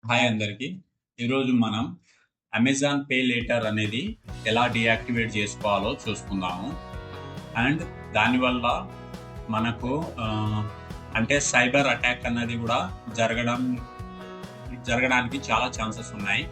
Hi అందరికీ. ఈరోజు మనం అమెజాన్ పే లేటర్ అనేది ఎలా డీయాక్టివేట్ చేసుకోవాలో చూసుకుందాము. అండ్ దానివల్ల మనకు అంటే సైబర్ అటాక్ అన్నది కూడా జరగడానికి చాలా ఛాన్సెస్ ఉన్నాయి.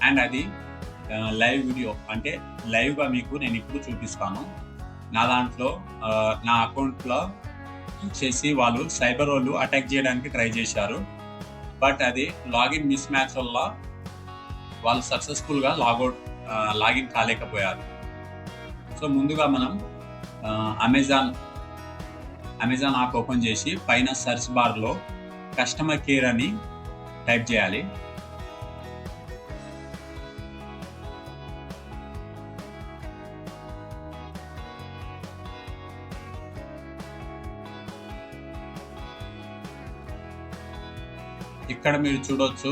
అండ్ అది లైవ్ వీడియో అంటే లైవ్గా మీకు నేను ఇప్పుడు చూపిస్తాను. నా దాంట్లో నా అకౌంట్లో చేసి వాళ్ళు సైబర్ వాళ్ళు అటాక్ చేయడానికి ట్రై చేశారు. బట్ అది లాగిన్ మిస్ మ్యాచ్ వల్ల వాళ్ళు సక్సెస్ఫుల్గా లాగిన్ కాలేకపోయారు. సో ముందుగా మనం అమెజాన్ యాప్ ఓపెన్ చేసి పైన సెర్చ్ బార్లో కస్టమర్ కేర్ అని టైప్ చేయాలి. ఇక్కడ మీరు చూడొచ్చు,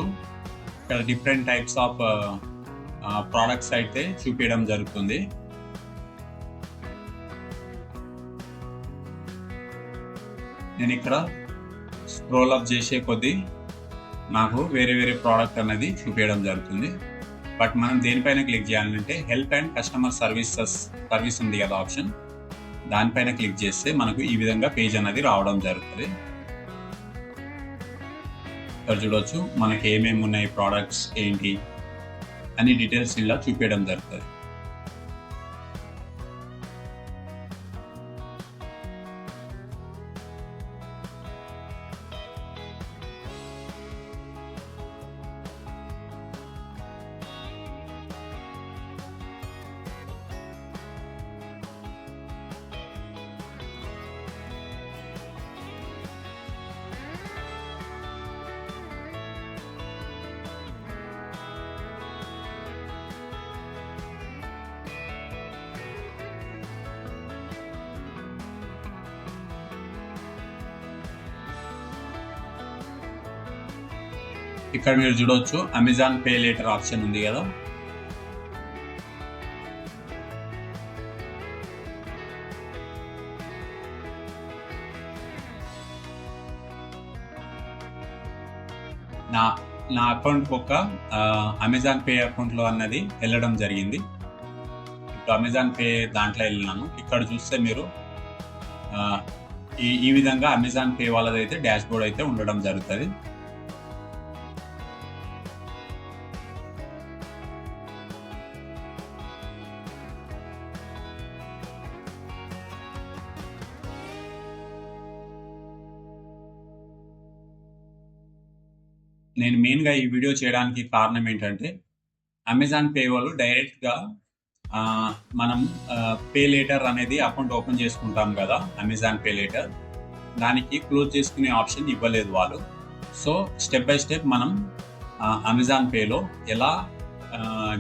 ఇక్కడ డిఫరెంట్ టైప్స్ ఆఫ్ ప్రోడక్ట్స్ అయితే చూపించడం జరుగుతుంది. నేను ఇక్కడ స్క్రోల్ అప్ చేసే కొద్దీ నాకు వేరే వేరే ప్రోడక్ట్ అనేది చూపించడం జరుగుతుంది. బట్ మనం దేనిపైన క్లిక్ చేయాలంటే హెల్ప్ అండ్ కస్టమర్ సర్వీస్ ఉంది కదా ఆప్షన్, దానిపైన క్లిక్ చేస్తే మనకు ఈ విధంగా పేజ్ అనేది రావడం జరుగుతుంది. ఇక్కడ చూడవచ్చు మనకి ఏమేమి ఉన్నాయి, ప్రోడక్ట్స్ ఏంటి అన్ని డీటెయిల్స్ ఇలా చూపించడం జరుగుతుంది. ఇక్కడ మీరు చూడవచ్చు అమెజాన్ పే లేటర్ ఆప్షన్ ఉంది కదా, నా అకౌంట్ ఒక అమెజాన్ పే అకౌంట్లో అన్నది వెళ్ళడం జరిగింది. ఇప్పుడు అమెజాన్ పే దాంట్లో వెళ్ళినాను. ఇక్కడ చూస్తే మీరు ఈ విధంగా అమెజాన్ పే వాళ్ళదైతే డాష్ బోర్డ్ అయితే ఉండడం జరుగుతుంది. నేను మెయిన్గా ఈ వీడియో చేయడానికి కారణం ఏంటంటే అమెజాన్ పే వాళ్ళు డైరెక్ట్గా మనం పే లేటర్ అనేది అకౌంట్ ఓపెన్ చేసుకుంటాం కదా, అమెజాన్ పే లేటర్ దానికి క్లోజ్ చేసుకునే ఆప్షన్ ఇవ్వలేదు వాళ్ళు. సో స్టెప్ బై స్టెప్ మనం అమెజాన్ పేలో ఎలా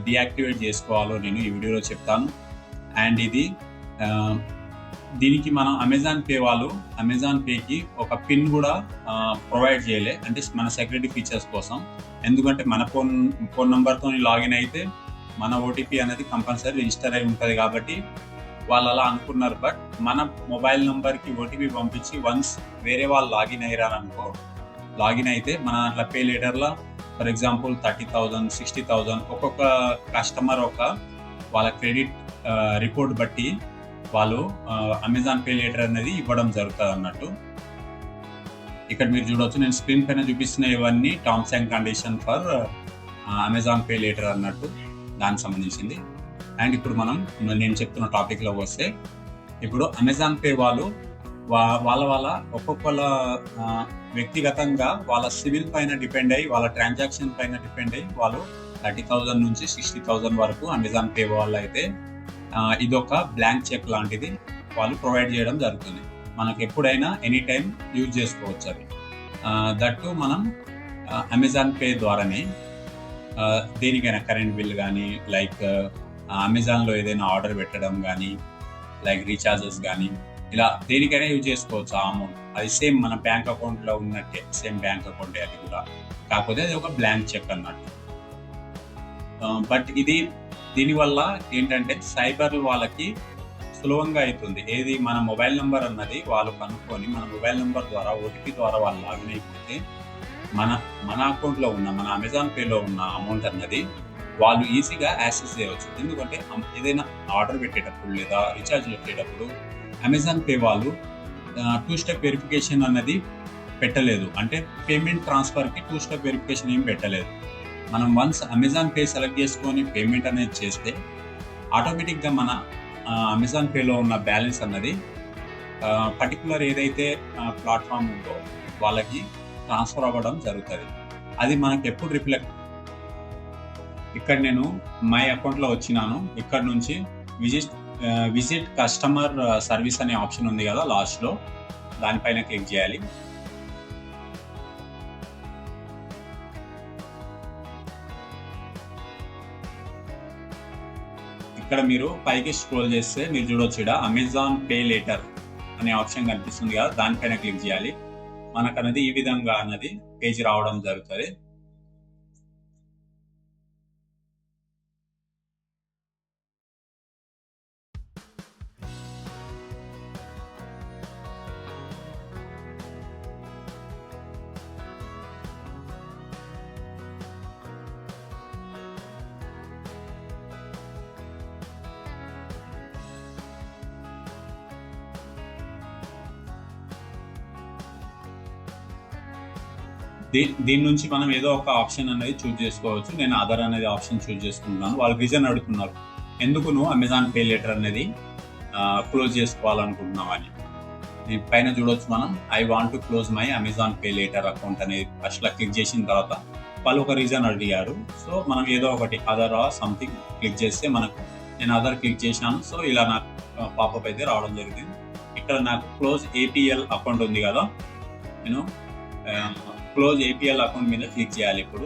డియాక్టివేట్ చేసుకోవాలో నేను ఈ వీడియోలో చెప్తాను. అండ్ దీనికి మనం అమెజాన్ పే వాళ్ళు అమెజాన్ పేకి ఒక పిన్ కూడా ప్రొవైడ్ చేయలే, అంటే మన సెక్యూరిటీ ఫీచర్స్ కోసం. ఎందుకంటే మన ఫోన్ నెంబర్తో లాగిన్ అయితే మన ఓటీపీ అనేది కంపల్సరీ రిజిస్టర్ అయి ఉంటుంది కాబట్టి వాళ్ళు అలా అనుకున్నారు. బట్ మన మొబైల్ నెంబర్కి ఓటీపీ పంపించి వన్స్ వేరే వాళ్ళు లాగిన్ లాగిన్ అయితే మన దాంట్లో పే లేటర్లో ఫర్ ఎగ్జాంపుల్ 30,000, 60,000 ఒక్కొక్క కస్టమర్ వాళ్ళ క్రెడిట్ రిపోర్ట్ బట్టి వాళ్ళు అమెజాన్ పే లేటర్ అనేది ఇవ్వడం జరుగుతుంది అన్నట్టు. ఇక్కడ మీరు చూడవచ్చు, నేను స్క్రీన్ పైన చూపిస్తున్న ఇవన్నీ terms and condition for Amazon pay later అన్నట్టు దానికి సంబంధించింది. అండ్ ఇప్పుడు నేను చెప్తున్న టాపిక్లోకి వస్తే, ఇప్పుడు అమెజాన్ పే వాళ్ళు వాళ్ళ ఒక్కొక్కళ్ళ వ్యక్తిగతంగా వాళ్ళ సివిల్ పైన డిపెండ్ అయ్యి, వాళ్ళ ట్రాన్సాక్షన్ పైన డిపెండ్ అయ్యి వాళ్ళు 30,000 నుంచి 60,000 వరకు అమెజాన్ పే వాళ్ళు అయితే ఇదొక బ్లాంక్ చెక్ లాంటిది వాళ్ళు ప్రొవైడ్ చేయడం జరుగుతుంది. మనకు ఎప్పుడైనా ఎనీ టైం యూజ్ చేసుకోవచ్చు అది. దట్టు మనం అమెజాన్ పే ద్వారానే దేనికైనా కరెంట్ బిల్ కానీ, లైక్ అమెజాన్లో ఏదైనా ఆర్డర్ పెట్టడం కానీ, లైక్ రీఛార్జెస్ కానీ, ఇలా దేనికైనా యూజ్ చేసుకోవచ్చు ఆ అమౌంట్. అది సేమ్ మన బ్యాంక్ అకౌంట్లో ఉన్నట్టే, సేమ్ బ్యాంక్ అకౌంటే అది కూడా, కాకపోతే అది ఒక బ్లాంక్ చెక్ అన్నట్టు. బట్ దీనివల్ల ఏంటంటే సైబర్ వాళ్ళకి సులభంగా అవుతుంది. ఏది మన మొబైల్ నెంబర్ అన్నది వాళ్ళు కనుక్కొని మన మొబైల్ నెంబర్ ద్వారా ఓటీపీ ద్వారా వాళ్ళు లాగిన్ అయిపోతే మన మన అకౌంట్‌లో ఉన్న మన అమెజాన్ పేలో ఉన్న అమౌంట్ అన్నది వాళ్ళు ఈజీగా యాక్సెస్ చేయవచ్చు. ఎందుకంటే ఏదైనా ఆర్డర్ పెట్టేటప్పుడు లేదా రీచార్జ్‌లు పెట్టేటప్పుడు అమెజాన్ పే వాళ్ళు 2 స్టెప్ వెరిఫికేషన్ అన్నది పెట్టలేదు. అంటే పేమెంట్ ట్రాన్స్‌ఫర్‌కి 2 స్టెప్ వెరిఫికేషన్ ఏమి పెట్టలేదు. మనం వన్స్ అమెజాన్ పే సెలెక్ట్ చేసుకొని పేమెంట్ అనేది చేస్తే ఆటోమేటిక్‌గా మన అమెజాన్ పేలో ఉన్న బ్యాలెన్స్ అన్నది పర్టిక్యులర్ ఏదైతే ప్లాట్‌ఫార్మ్ ఉందో వాళ్ళకి ట్రాన్స్‌ఫర్ అవ్వడం జరుగుతది. అది మనకు ఎప్పుడు ఇక్కడ నేను మై అకౌంట్‌లో వచ్చినాను. ఇక్కడ నుంచి విజిట్ కస్టమర్ సర్వీస్ అనే ఆప్షన్ ఉంది కదా లాస్ట్‌లో, దానిపైన క్లిక్ చేయాలి. ఇక్కడ మీరు పైకి స్క్రోల్ చేస్తే మీరు చూడొచ్చు, ఇక్కడ అమెజాన్ పే లేటర్ అనే ఆప్షన్ కనిపిస్తుంది కదా, దానిపైన క్లిక్ చేయాలి. మనకు అనేది ఈ విధంగా అన్నది పేజ్ రావడం జరుగుతుంది. దీని నుంచి మనం ఏదో ఒక ఆప్షన్ అనేది చూజ్ చేసుకోవచ్చు. నేను అదర్ అనేది ఆప్షన్ చూజ్ చేసుకుంటున్నాను. వాళ్ళు రీజన్ అడుగుతున్నారు, ఎందుకు నువ్వు అమెజాన్ పే లెటర్ అనేది క్లోజ్ చేసుకోవాలనుకుంటున్నావు అని. దీని పైన చూడవచ్చు మనం, I want to close my Amazon pay later account అనేది ఫస్ట్లో క్లిక్ చేసిన తర్వాత వాళ్ళు ఒక రీజన్ అడిగారు. సో మనం ఏదో ఒకటి అదర్ ఆర్ సంథింగ్ క్లిక్ చేస్తే మనకు, నేను అదర్ క్లిక్ చేశాను. సో ఇలా నాకు పాపప్ అయితే రావడం జరిగింది. ఇక్కడ నాకు క్లోజ్ ఏపీఎల్ అకౌంట్ ఉంది కదా, నేను క్లోజ్ ఏపీఎల్ అకౌంట్ మీద క్లిక్ చేయాలి. ఇప్పుడు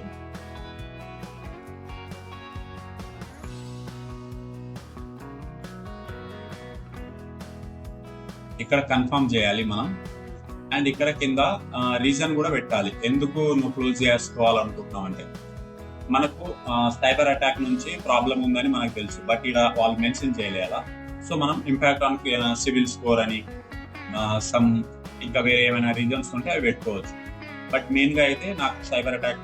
ఇక్కడ కన్ఫర్మ్ చేయాలి మనం. అండ్ ఇక్కడ కింద రీజన్ కూడా పెట్టాలి, ఎందుకు నువ్వు క్లోజ్ చేసుకోవాలనుకుంటున్నావు అంటే. మనకు సైబర్ అటాక్ నుంచి ప్రాబ్లం ఉందని మనకు తెలుసు, బట్ ఇక్కడ వాళ్ళు మెన్షన్ చేయలేదా. సో మనం ఇంపాక్ట్ ఆన్ సివిల్ స్కోర్ అని సమ్ ఇంకా వేరే ఏమైనా రీజన్స్ ఉంటే అవి పెట్టుకోవచ్చు. బట్ మెయిన్గా అయితే నాకు సైబర్ అటాక్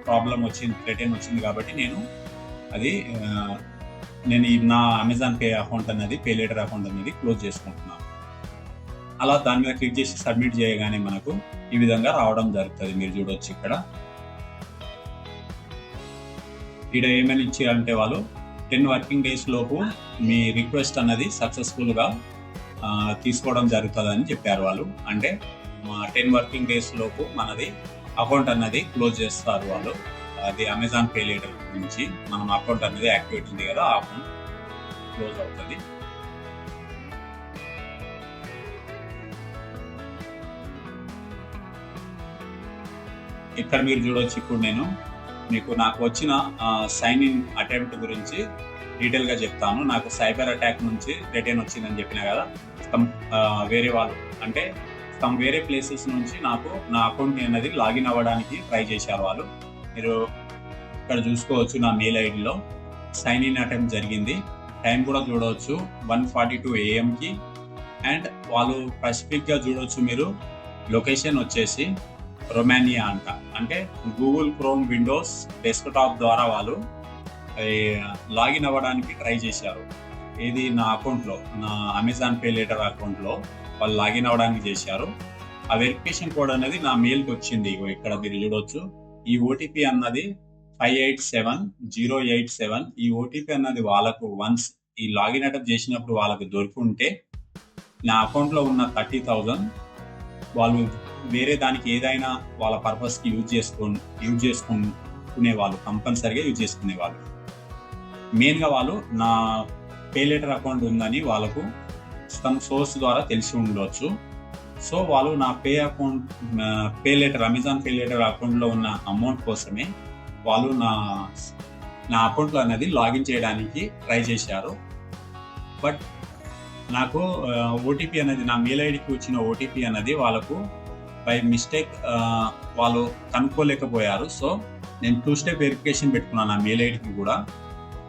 ప్రాబ్లం వచ్చింది, రిటర్న్ వచ్చింది కాబట్టి నేను నా అమెజాన్ పే అకౌంట్ అనేది, పే లేటర్ అకౌంట్ అనేది క్లోజ్ చేసుకుంటున్నాను. అలా దాని మీద క్లిక్ చేసి సబ్మిట్ చేయగానే మనకు ఈ విధంగా రావడం జరుగుతుంది. మీరు చూడవచ్చు ఇక్కడ ఏమైనా ఇచ్చారంటే వాళ్ళు 10 వర్కింగ్ డేస్ లోపు మీ రిక్వెస్ట్ అన్నది సక్సెస్ఫుల్గా తీసుకోవడం జరుగుతుందని చెప్పారు వాళ్ళు. అంటే 10 వర్కింగ్ డేస్ లోపు మనది అకౌంట్ అన్నది క్లోజ్ చేస్తారు వాళ్ళు. అది అమెజాన్ పే లేటర్ నుంచి మనం అకౌంట్ అనేది యాక్టివేట్ ఉంది కదా, ఆ అకౌంట్ క్లోజ్ అవుతుంది. ఇక్కడ మీరు చూడవచ్చు, ఇప్పుడు నేను నాకు వచ్చిన సైన్ ఇన్ అటెంప్ట్ గురించి డీటెయిల్గా చెప్తాను. నాకు సైబర్ అటాక్ నుంచి రిటర్న్ వచ్చిందని చెప్పినా కదా, వేరే వాళ్ళు అంటే వేరే ప్లేసెస్ నుంచి నాకు నా అకౌంట్ అనేది లాగిన్ అవ్వడానికి ట్రై చేశారు వాళ్ళు. మీరు ఇక్కడ చూసుకోవచ్చు, నా మెయిల్ ఐడిలో సైన్ ఇన్ అటెంప్ట్ జరిగింది. టైం కూడా చూడవచ్చు 1:42 AM అండ్ వాళ్ళు స్పెసిఫిక్గా చూడవచ్చు, మీరు లొకేషన్ వచ్చేసి రొమానియా అంట. అంటే గూగుల్ క్రోమ్ విండోస్ డెస్క్టాప్ ద్వారా వాళ్ళు లాగిన్ అవ్వడానికి ట్రై చేశారు. ఇది నా అకౌంట్లో, నా అమెజాన్ పే లేటర్ అకౌంట్లో వాళ్ళు లాగిన్ అవ్వడానికి చేశారు. ఆ వెరిఫికేషన్ కోడ్ అనేది నా మెయిల్కి వచ్చింది. ఇక్కడ మీరు చూడవచ్చు, ఈ ఓటీపీ అన్నది 587087. ఈ ఓటీపీ అన్నది వాళ్ళకు వన్స్ ఈ లాగిన్ అటెంప్ట్ చేసినప్పుడు వాళ్ళకి దొరుకుంటే నా అకౌంట్లో ఉన్న 30,000 వాళ్ళు వేరే దానికి ఏదైనా వాళ్ళ పర్పస్కి యూజ్ చేసుకునే వాళ్ళు, కంపల్సరీగా యూజ్ చేసుకునేవాళ్ళు. మెయిన్గా వాళ్ళు నా పే లేటర్ అకౌంట్ ఉందని వాళ్ళకు సమ్ సోర్స్ ద్వారా తెలిసి ఉండవచ్చు. సో వాళ్ళు నా pay later Amazon pay later అకౌంట్లో ఉన్న అమౌంట్ కోసమే వాళ్ళు నా అకౌంట్లో అనేది లాగిన్ చేయడానికి ట్రై చేశారు. బట్ నాకు ఓటీపీ అనేది, నా మెయిల్ ఐడికి వచ్చిన ఓటీపీ అనేది వాళ్ళకు బై మిస్టేక్ వాళ్ళు కనుక్కోలేకపోయారు. సో నేను 2 స్టెప్ వెరిఫికేషన్ పెట్టుకున్నాను నా మెయిల్ ఐడికి కూడా,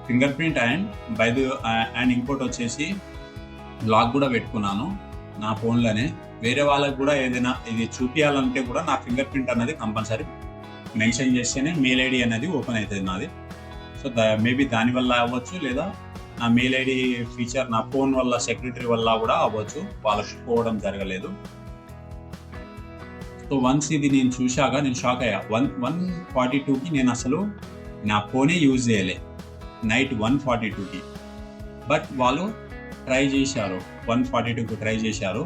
ఫింగర్ ప్రింట్ అండ్ ఇంకోటి వచ్చేసి లాక్ కూడా పెట్టుకున్నాను నా ఫోన్లోనే. వేరే వాళ్ళకి కూడా ఏదైనా ఇది చూపించాలంటే కూడా నా ఫింగర్ ప్రింట్ అనేది కంపల్సరీ మెన్షన్ చేస్తేనే మెయిల్ ఐడి అనేది ఓపెన్ అవుతుంది నాది. సో మేబీ దానివల్ల అవ్వచ్చు, లేదా నా మెయిల్ ఐడి ఫీచర్ నా ఫోన్ వల్ల సెక్యూరిటీ వల్ల కూడా అవ్వచ్చు, వాళ్ళకి పోవడం జరగలేదు. సో వన్స్ ఇది నేను చూశాక నేను షాక్ అయ్యా. 142కి నేను అసలు నా ఫోనే యూజ్ చేయలే, నైట్ 142కి. బట్ వాళ్ళు ట్రై చేశారు, 142కి ట్రై చేశారు.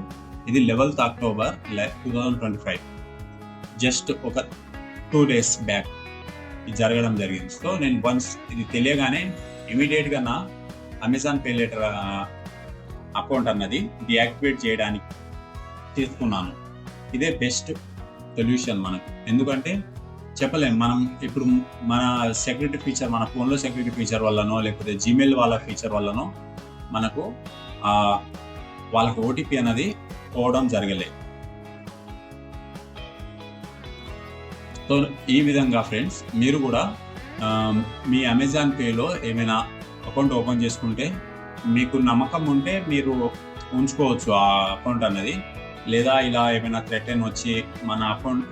ఇది 11th October 2025, జస్ట్ ఒక 2 days బ్యాక్ ఇది జరగడం జరిగింది. సో నేను వన్స్ ఇది తెలియగానే ఇమీడియట్గా నా అమెజాన్ పే లెటర్ అకౌంట్ అన్నది డియాక్టివేట్ చేయడానికి తీసుకున్నాను. ఇదే బెస్ట్ సొల్యూషన్ మనకు. ఎందుకంటే చెప్పలేం, మనం ఇప్పుడు మన సెక్యూరిటీ ఫీచర్, మన ఫోన్లో సెక్యూరిటీ ఫీచర్ వల్లనో లేకపోతే జీమెయిల్ వాళ్ళ ఫీచర్ వల్లనో మనకు వాళ్ళకి ఓటీపీ అనేది పోవడం జరగలేదు. సో ఈ విధంగా ఫ్రెండ్స్ మీరు కూడా మీ అమెజాన్ పేలో ఏమైనా అకౌంట్ ఓపెన్ చేసుకుంటే మీకు నమ్మకం ఉంటే మీరు ఉంచుకోవచ్చు ఆ అకౌంట్ అన్నది. లేదా ఇలా ఏమైనా థ్రెటన్ వచ్చి మన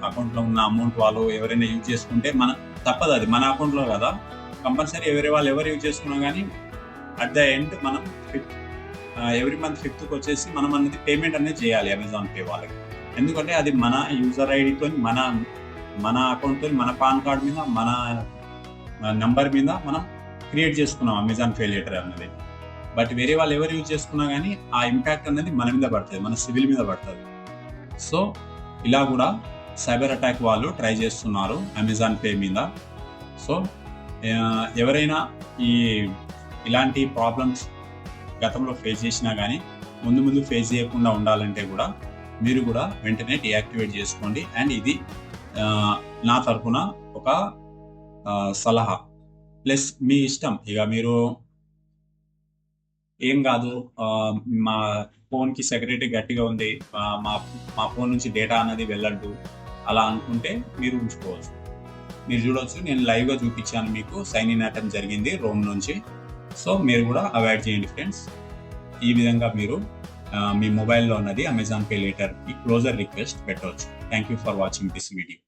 అకౌంట్లో ఉన్న అమౌంట్ వాళ్ళు ఎవరైనా యూజ్ చేసుకుంటే తప్పదు, అది మన అకౌంట్లో కదా, కంపల్సరీ ఎవరు యూజ్ చేసుకున్నా కానీ అట్ ద ఎండ్ మనం ఎవ్రీ మంత్ 5th వచ్చేసి మనం అనేది పేమెంట్ అనేది చేయాలి అమెజాన్ పే వాళ్ళకి. ఎందుకంటే అది మన యూజర్ ఐడితో మన అకౌంట్తో మన పాన్ కార్డ్ మీద మన నంబర్ మీద మనం క్రియేట్ చేసుకున్నాం అమెజాన్ పే లెటర్ అన్నది. బట్ వేరే వాళ్ళు ఎవరు యూజ్ చేసుకున్నా కానీ ఆ ఇంపాక్ట్ అనేది మన మీద పడుతుంది, మన సివిల్ మీద పడుతుంది. సో ఇలా కూడా సైబర్ అటాక్ వాళ్ళు ట్రై చేస్తున్నారు అమెజాన్ పే మీద. సో ఎవరైనా ఇలాంటి ప్రాబ్లమ్స్ గతంలో ఫేస్ చేసినా కానీ ముందు ఫేస్ చేయకుండా ఉండాలంటే కూడా మీరు కూడా వెంటనే డియాక్టివేట్ చేసుకోండి. అండ్ ఇది నా తరఫున ఒక సలహా, ప్లస్ మీ ఇష్టం. ఇక మీరు ఏం కాదు, మా ఫోన్కి సెక్యూరిటీ గట్టిగా ఉంది, మా ఫోన్ నుంచి డేటా అనేది వెళ్ళద్దు అలా అనుకుంటే మీరు ఉంచుకోవచ్చు. మీరు చూడవచ్చు, నేను లైవ్గా చూపించాను మీకు, సైన్ ఇన్ అటెంప్ట్ జరిగింది రోమ్ నుంచి. సో మీరు కూడా అవాయిడ్ చేయండి ఫ్రెండ్స్. ఈ విధంగా మీరు మీ మొబైల్లో ఉన్నది అమెజాన్ పే లెటర్కి క్లోజర్ రిక్వెస్ట్ పెట్టవచ్చు. Thank you for watching this video.